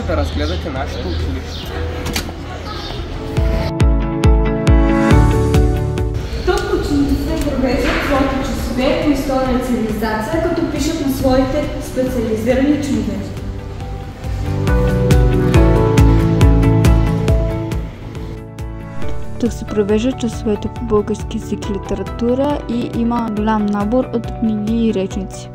да разгледате нашето училище. Тук учениците провеждат своите часове по история и цивилизация, като пишат на своите специализирани часове. Тук се провеждат часовете по български език и литература и има голям набор от книги и речници.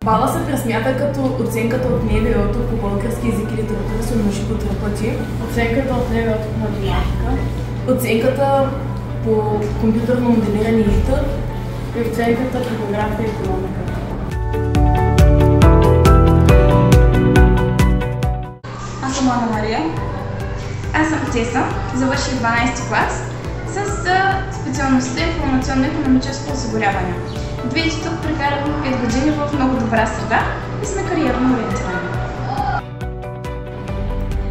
Бала се пресмята като оценката от НВО-то по български език и литература се умножи по 3 пъти, оценката от НВО-то по математика, оценката по компютърно моделиране и ИТ и оценката по география и икономика. Аз съм Ана Мария. Аз съм Теса, завърших 12 клас с специалността информационно-икономическо осигуряване. Двете тук прекарахме 5 години в много добра среда и сме кариерно ориентирани.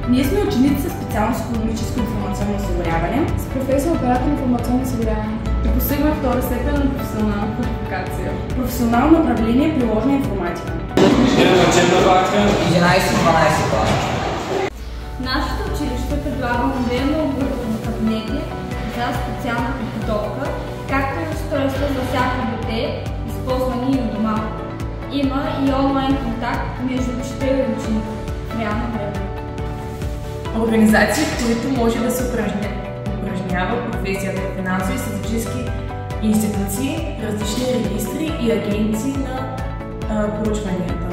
Ние сме ученици със специалност икономическо информационно осигуряване, С професия оператор информационно осигуряване. и постигаме втора степен на професионална квалификация. Професионално направление приложна информатика. 11-12 клас. Нашето училище предлага модерно оборудвани кабинети за специална подготовка, както и устройства за всяко дете, използвани и у дома. Има и онлайн контакт между учител и ученик в реално време. Организации, в които може да се упражнява професията в финансови и статистически институции, различни регистри и агенции на проучванията.